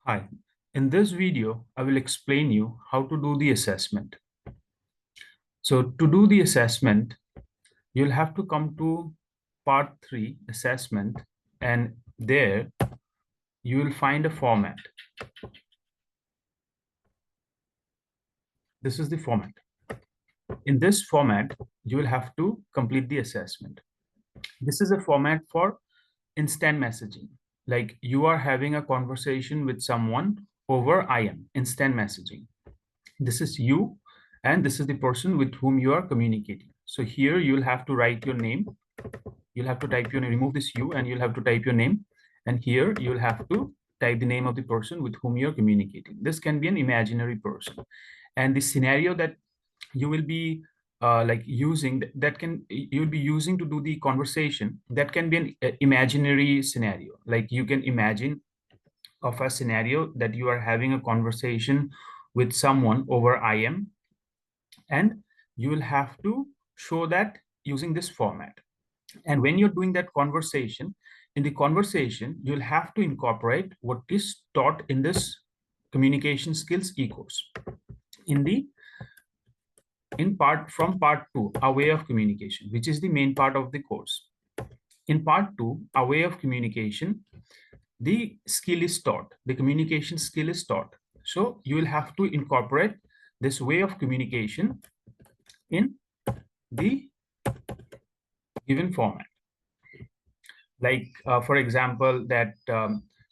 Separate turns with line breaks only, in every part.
Hi, in this video, I will explain you how to do the assessment. So to do the assessment, you'll have to come to part 3 assessment, and there you will find a format. This is the format. In this format, you will have to complete the assessment. This is a format for instant messaging. Like you are having a conversation with someone over IM, instant messaging. This is you, and this is the person with whom you are communicating. So here you'll have to write your name. You'll have to type your name, remove this you, and you'll have to type your name. And here you'll have to type the name of the person with whom you're communicating. This can be an imaginary person. And the scenario that you will be using, that can you'll be using to do the conversation, that can be an imaginary scenario. Like you can imagine of a scenario that you are having a conversation with someone over IM, and you will have to show that using this format. And when you're doing that conversation, in the conversation, you'll have to incorporate what is taught in this communication skills e-course. In part 2, a way of communication, which is the main part of the course. In part 2, a way of communication, the skill is taught, the communication skill is taught. So you will have to incorporate this way of communication in the given format. Like, for example, that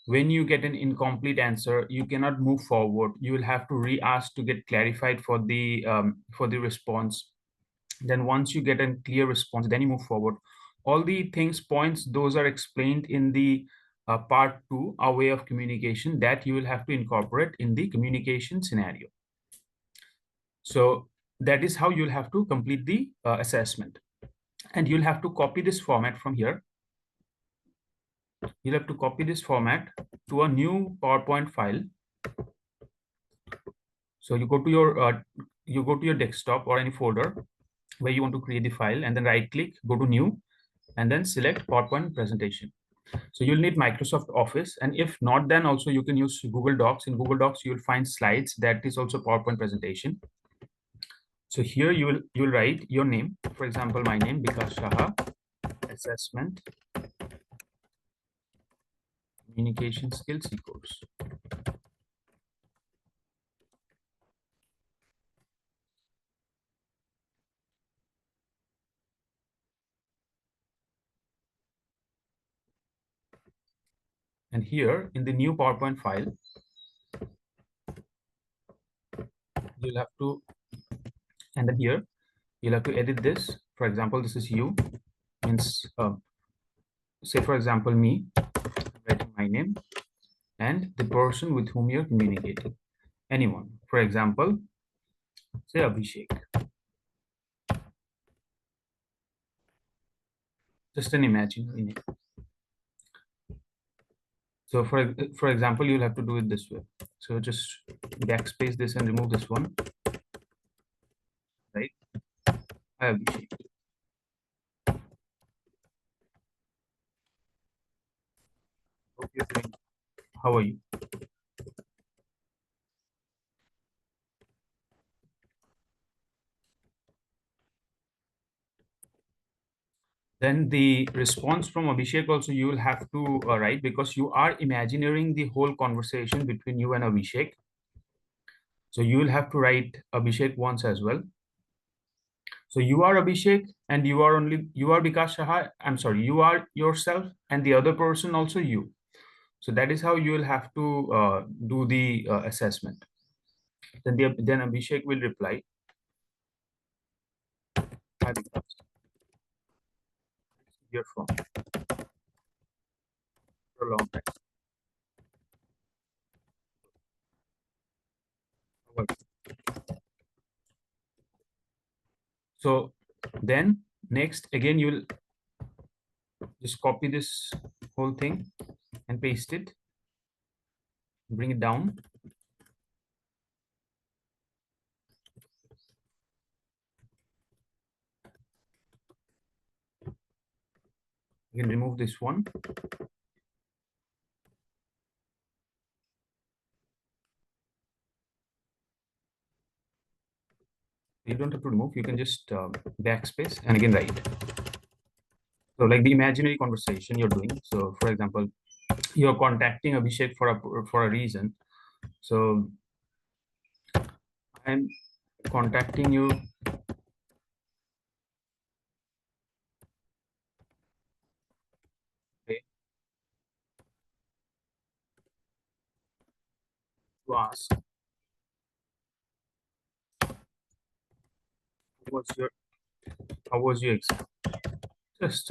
when you get an incomplete answer, you cannot move forward. You will have to re-ask to get clarified for the response. Then once you get a clear response, then you move forward. All the things, points, those are explained in the part 2, a way of communication, that you will have to incorporate in the communication scenario. So that is how you'll have to complete the assessment. And you'll have to copy this format from here. You'll have to copy this format to a new PowerPoint file. So you go to your desktop or any folder where you want to create the file, and then right click, go to new, and then select PowerPoint presentation. So you'll need Microsoft Office, and if not, then also you can use Google Docs. In Google Docs, you'll find slides, that is also PowerPoint presentation. So here you'll write your name. For example, my name, Bikash Saha, assessment, communication skills e-course. And here in the new PowerPoint file, you'll have to, and then here you'll have to edit this. For example, this is you, means say for example me, writing my name, and the person with whom you're communicating, anyone. For example, say Abhishek, just an imaginary name. So for example, you'll have to do it this way. So just backspace this and remove this one, right? Hi Abhishek. Hope you're doing. How are you? Then the response from Abhishek also you will have to write, because you are imagining the whole conversation between you and Abhishek. So you will have to write Abhishek once as well. So you are Abhishek, and you are Bikash Saha. I'm sorry, you are yourself, and the other person also you. So that is how you will have to do the assessment. Then Abhishek will reply, "Hi Bikash, you're from for a long time. How are you?" So then next again you will just copy this whole thing and paste it, bring it down. You can remove this one. You don't have to remove. You can just backspace and again write. So like the imaginary conversation you're doing. So for example, you're contacting Abhishek for a reason. So I'm contacting you today to ask what's your how was your exam? Just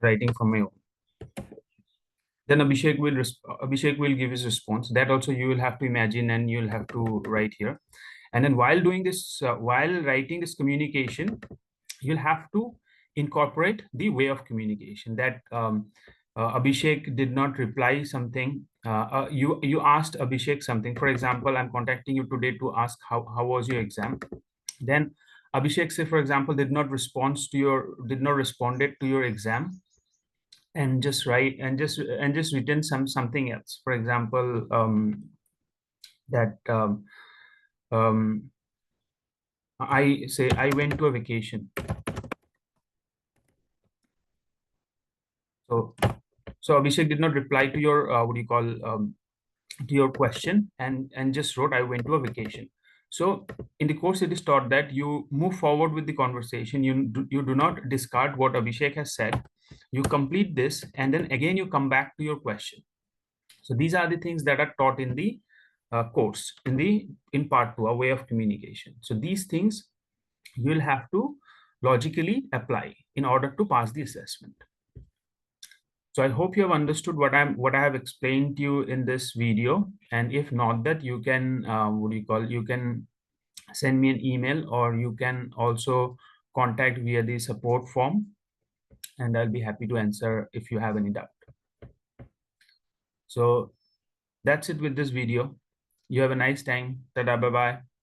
writing from my own. Then Abhishek will give his response. That also you will have to imagine and you'll have to write here. And then while doing this, while writing this communication, you'll have to incorporate the way of communication that Abhishek did not reply something. You asked Abhishek something. For example, I'm contacting you today to ask how was your exam. Then Abhishek, say for example, did not responded to your exam and just write and just written something else. For example, that um, I say I went to a vacation. So Abhishek did not reply to your what do you call to your question and just wrote I went to a vacation. So in the course it is taught that you move forward with the conversation. You do not discard what Abhishek has said. You complete this and then again you come back to your question. So these are the things that are taught in the course in part 2, a way of communication. So these things you will have to logically apply in order to pass the assessment. So I hope you have understood what I have explained to you in this video. And if not that, you can you can send me an email or you can also contact via the support form, and I'll be happy to answer if you have any doubt. So that's it with this video. You have a nice time. Tada, bye bye.